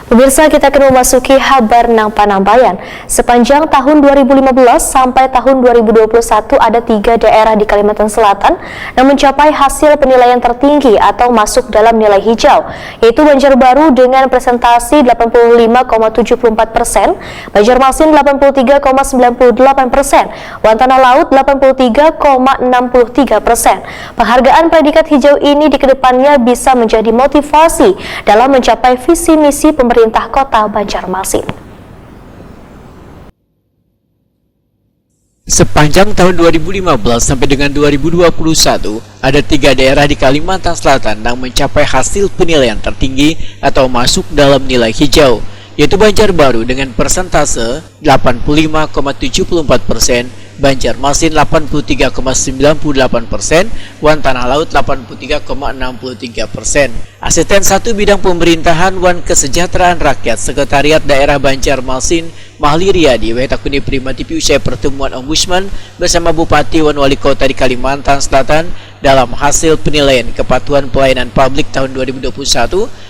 Pemirsa, kita akan memasuki kabar nang panambayan. Sepanjang tahun 2015 sampai tahun 2021 ada 3 daerah di Kalimantan Selatan yang mencapai hasil penilaian tertinggi atau masuk dalam nilai hijau, yaitu Banjarbaru dengan presentasi 85,74%, Banjarmasin 83,98%, Wantana Laut 83,63%. Penghargaan predikat hijau ini di kedepannya bisa menjadi motivasi dalam mencapai visi misi pemerintah Kota Banjarmasin. Sepanjang tahun 2015 sampai dengan 2021, ada 3 daerah di Kalimantan Selatan yang mencapai hasil penilaian tertinggi atau masuk dalam nilai hijau, yaitu Banjarbaru dengan persentase 85,74%, Banjarmasin 83,98%, Wantana Laut 83,63%. Asisten 1 Bidang Pemerintahan Wan Kesejahteraan Rakyat Sekretariat Daerah Banjarmasin, Mahli Riyadi, Wetakuni Primati usai pertemuan Ombudsman bersama Bupati Wan Wali Kota di Kalimantan Selatan dalam hasil penilaian kepatuhan pelayanan publik tahun 2021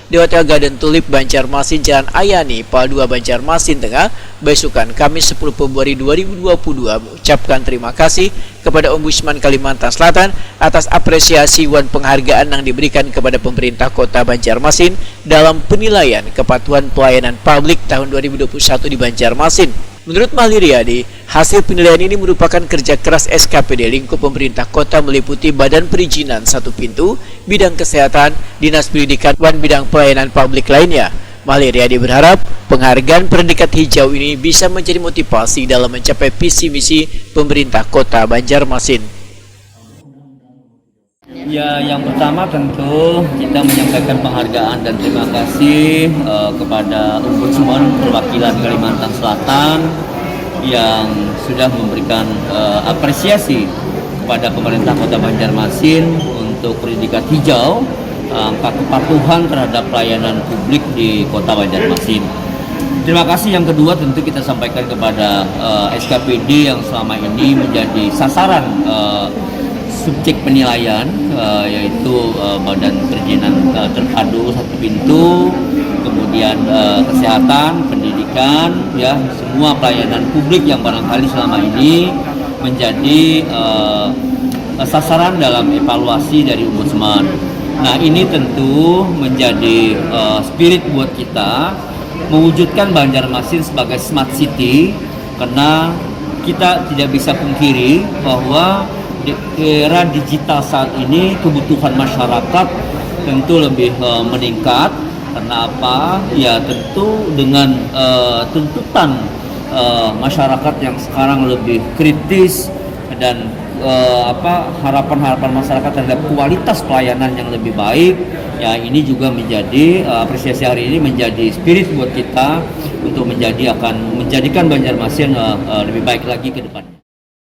di Hotel Garden Tulip Banjarmasin, Jalan Ayani, Pal 2 Banjarmasin Tengah, besukan Kamis 10 Februari 2022, mengucapkan terima kasih kepada Ombudsman Kalimantan Selatan atas apresiasi dan penghargaan yang diberikan kepada pemerintah Kota Banjarmasin dalam penilaian kepatuhan pelayanan publik tahun 2021 di Banjarmasin. Menurut Mahli Riyadi, hasil penilaian ini merupakan kerja keras SKPD lingkup pemerintah kota meliputi Badan Perizinan 1 Pintu, Bidang Kesehatan, Dinas Pendidikan, dan bidang pelayanan publik lainnya. Mahli Riyadi berharap penghargaan predikat hijau ini bisa menjadi motivasi dalam mencapai visi misi pemerintah Kota Banjarmasin. Ya, yang pertama tentu kita menyampaikan penghargaan dan terima kasih kepada Ombudsman Perwakilan Kalimantan Selatan yang sudah memberikan apresiasi kepada pemerintah Kota Banjarmasin untuk predikat hijau, angka kepatuhan terhadap pelayanan publik di Kota Banjarmasin. Terima kasih. Yang kedua tentu kita sampaikan kepada SKPD yang selama ini menjadi sasaran subjek penilaian, yaitu Badan Perizinan Terpadu 1 Pintu, kemudian kesehatan, pendidikan, ya semua pelayanan publik yang barangkali selama ini menjadi sasaran dalam evaluasi dari Ombudsman. Nah, ini tentu menjadi spirit buat kita mewujudkan Banjarmasin sebagai smart city, karena kita tidak bisa pungkiri bahwa di era digital saat ini kebutuhan masyarakat tentu lebih meningkat. Karena apa? Ya tentu dengan tuntutan masyarakat yang sekarang lebih kritis dan harapan-harapan masyarakat terhadap kualitas pelayanan yang lebih baik. Ya, ini juga menjadi apresiasi hari ini menjadi spirit buat kita untuk menjadikan Banjarmasin lebih baik lagi ke depannya.